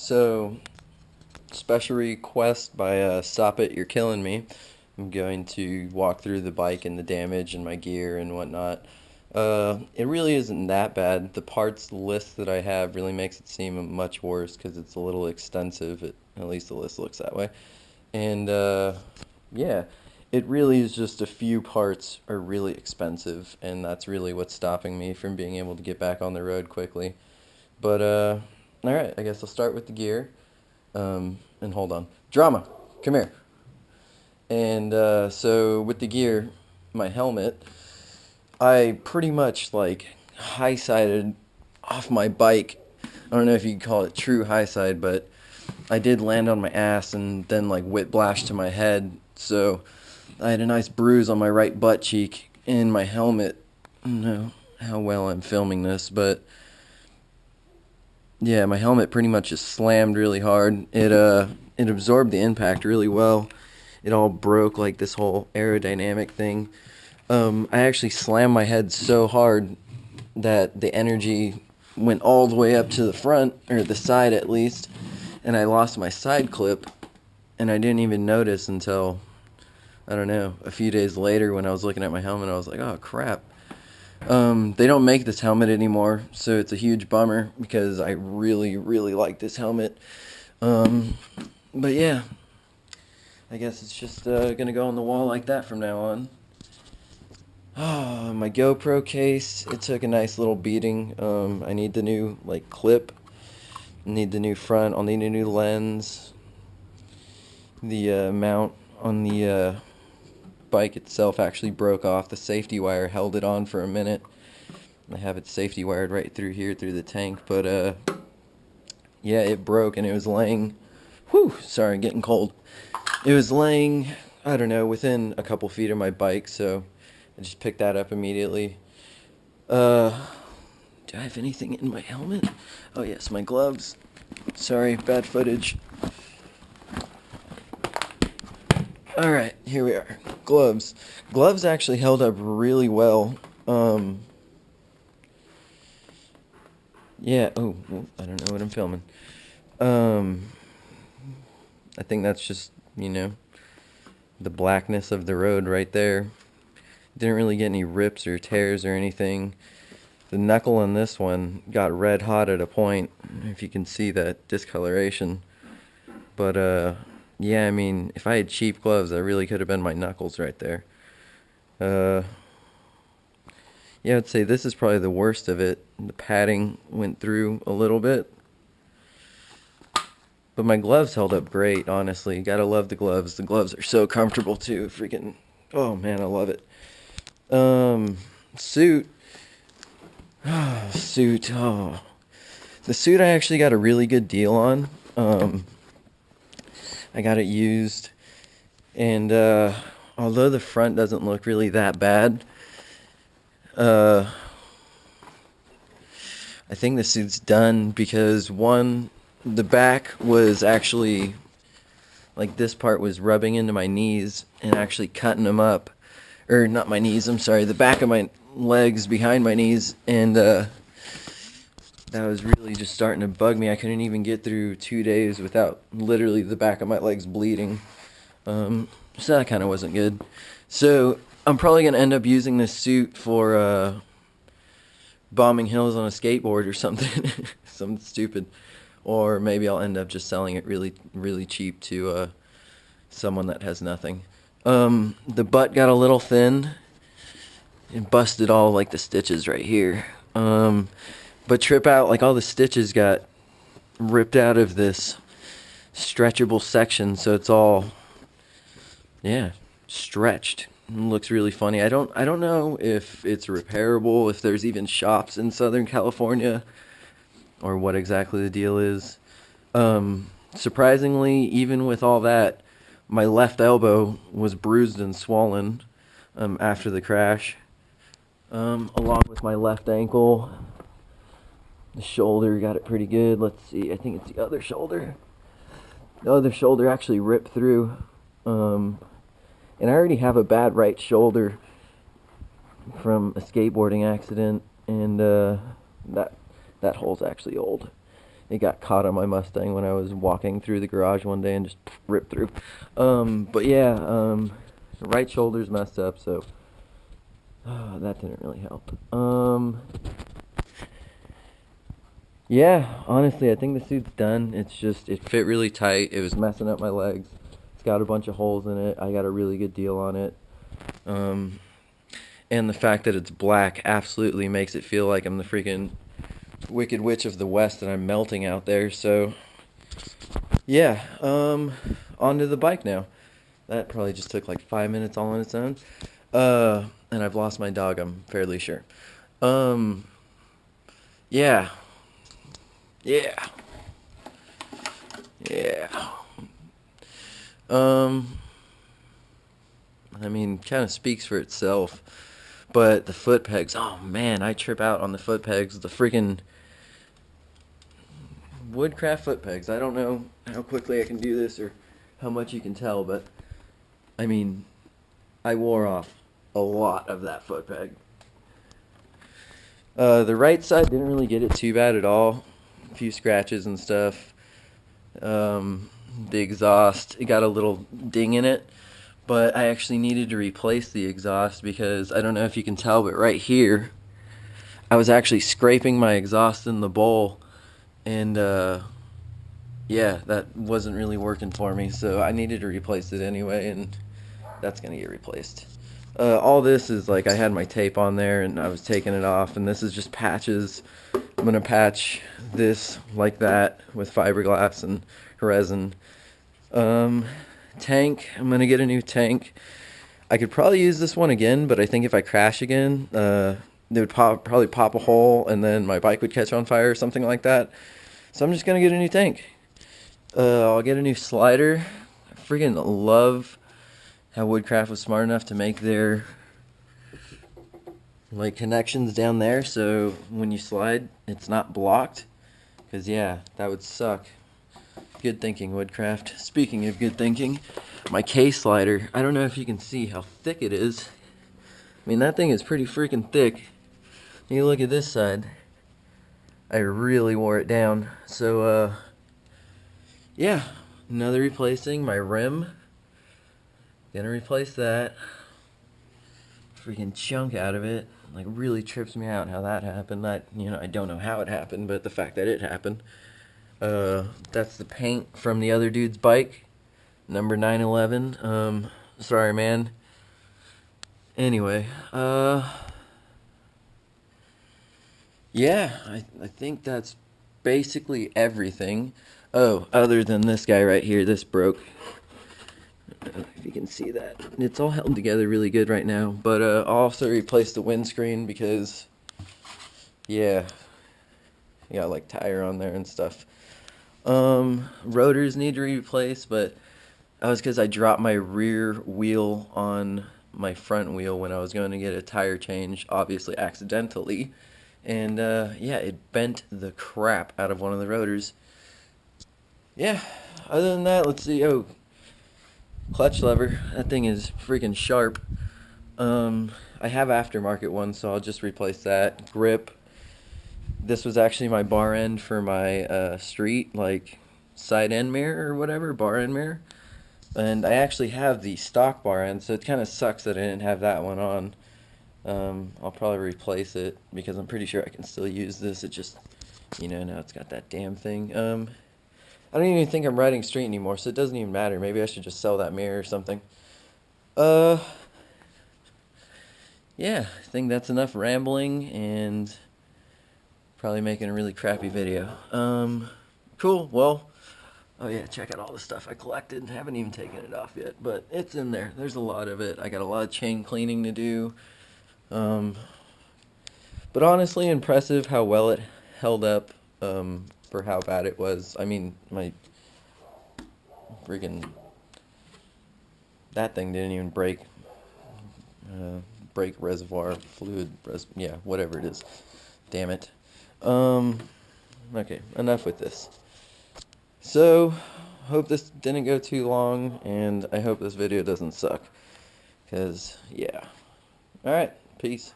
So, special request by Stop It, You're Killing Me. I'm going to walk through the bike and the damage and my gear and whatnot. It really isn't that bad. The parts list that I have really makes it seem much worse because it's a little extensive. At least the list looks that way. And yeah, it really is just a few parts are really expensive, and that's really what's stopping me from being able to get back on the road quickly. But all right, I guess I'll start with the gear. And hold on. Drama, come here. And so with the gear, my helmet, I pretty much like high-sided off my bike. I don't know if you could call it true high-side, but I did land on my ass and then like whiplash to my head. So I had a nice bruise on my right butt cheek in my helmet. I don't know how well I'm filming this, but yeah, my helmet pretty much just slammed really hard. It absorbed the impact really well. It all broke like this whole aerodynamic thing. I actually slammed my head so hard that the energy went all the way up to the front, or the side at least, and I lost my side clip, and I didn't even notice until, I don't know, a few days later when I was looking at my helmet. I was like, oh crap. They don't make this helmet anymore, so it's a huge bummer because I really, really like this helmet. But yeah, I guess it's just gonna go on the wall like that from now on. Oh, my GoPro case, it took a nice little beating. I need the new like clip, need the new front, I'll need a new lens. The mount on the bike itself actually broke off. The safety wire held it on for a minute. I have it safety wired right through here through the tank, but yeah, it broke and it was laying, sorry, getting cold. It was laying, I don't know, within a couple feet of my bike, so I just picked that up immediately. Do I have anything in my helmet? Oh yes, my gloves. Sorry, bad footage. Alright, here we are. Gloves. Gloves actually held up really well. Yeah, I don't know what I'm filming. I think that's just, the blackness of the road right there. Didn't really get any rips or tears or anything. The knuckle on this one got red hot at a point, if you can see that discoloration. But, yeah, I mean, if I had cheap gloves, that really could have been my knuckles right there. Yeah, I'd say this is probably the worst of it. The padding went through a little bit. But my gloves held up great, honestly. Gotta love the gloves. The gloves are so comfortable, too. Freaking, oh, man, I love it. Suit. Suit, oh. The suit I actually got a really good deal on. I got it used, and although the front doesn't look really that bad, I think the suit's done because one, the back was actually, like this part was rubbing into my knees and actually cutting them up, or not my knees, I'm sorry, the back of my legs behind my knees, and that was really just starting to bug me. I couldn't even get through 2 days without literally the back of my legs bleeding. So that kind of wasn't good. So I'm probably going to end up using this suit for bombing hills on a skateboard or something. Something stupid. Or maybe I'll end up just selling it really, really cheap to someone that has nothing. The butt got a little thin. It busted all like the stitches right here. But trip out, like all the stitches got ripped out of this stretchable section, so it's all, yeah, stretched. It looks really funny. I don't know if it's repairable, if there's even shops in Southern California, or what exactly the deal is. Surprisingly, even with all that, my left elbow was bruised and swollen after the crash, along with my left ankle. The shoulder got it pretty good. Let's see, I think it's the other shoulder. The other shoulder actually ripped through. And I already have a bad right shoulder from a skateboarding accident, and that hole's actually old. it got caught on my Mustang when I was walking through the garage one day and just ripped through. But yeah, the right shoulder's messed up, so that didn't really help. Yeah, honestly, I think the suit's done. It's just, it fit really tight. It was messing up my legs. It's got a bunch of holes in it. I got a really good deal on it. And the fact that it's black absolutely makes it feel like I'm the freaking Wicked Witch of the West and I'm melting out there. So, yeah, onto the bike now. That probably just took like 5 minutes all on its own. And I've lost my dog, I'm fairly sure. Yeah. Yeah. Yeah. I mean, kind of speaks for itself. But the foot pegs, oh man, I trip out on the foot pegs. The freaking Woodcraft foot pegs. I don't know how quickly I can do this or how much you can tell, but I mean, I wore off a lot of that foot peg. The right side didn't really get it too bad at all. A few scratches and stuff. The exhaust, it got a little ding in it, but I actually needed to replace the exhaust because I don't know if you can tell, but right here, I was actually scraping my exhaust in the bowl, and yeah, that wasn't really working for me, so I needed to replace it anyway, and that's gonna get replaced. All this is like I had my tape on there and I was taking it off, and this is just patches. I'm gonna patch this like that with fiberglass and resin. Tank, I'm gonna get a new tank. I could probably use this one again, but I think if I crash again, it would probably pop a hole and then my bike would catch on fire or something like that. So I'm just gonna get a new tank. I'll get a new slider. I freaking love how Woodcraft was smart enough to make their like connections down there so when you slide it's not blocked, because yeah, that would suck. Good thinking, Woodcraft. Speaking of good thinking, my K slider, I don't know if you can see how thick it is. I mean, that thing is pretty freaking thick. You look at this side, I really wore it down. So yeah, another replacing my rim. Gonna replace that. Freaking chunk out of it. Like, really trips me out how that happened. I don't know how it happened, but the fact that it happened. That's the paint from the other dude's bike, number 911. Sorry, man. Anyway, yeah, I think that's basically everything. Oh, other than this guy right here, this broke. I don't know if you can see that. It's all held together really good right now. But I'll also replace the windscreen because, yeah, you got like tire on there and stuff. Rotors need to be replaced, but that was because I dropped my rear wheel on my front wheel when I was going to get a tire change, obviously accidentally. And yeah, it bent the crap out of one of the rotors. Yeah, other than that, let's see. Oh, clutch lever. That thing is freaking sharp. I have aftermarket ones, so I'll just replace that. Grip. This was actually my bar end for my street, like side end mirror or whatever, bar end mirror. And I actually have the stock bar end, so it kind of sucks that I didn't have that one on. I'll probably replace it because I'm pretty sure I can still use this. It just, now it's got that damn thing. I don't even think I'm riding street anymore, so it doesn't even matter. Maybe I should just sell that mirror or something. Yeah, I think that's enough rambling and probably making a really crappy video. Cool, well, oh yeah, check out all the stuff I collected. Haven't even taken it off yet, but it's in there. There's a lot of it. I got a lot of chain cleaning to do. But honestly, impressive how well it held up, for how bad it was. I mean, my freaking, that thing didn't even break. Brake reservoir fluid, yeah, whatever it is. Damn it. Okay, enough with this. So, hope this didn't go too long, and I hope this video doesn't suck. Because, yeah. Alright, peace.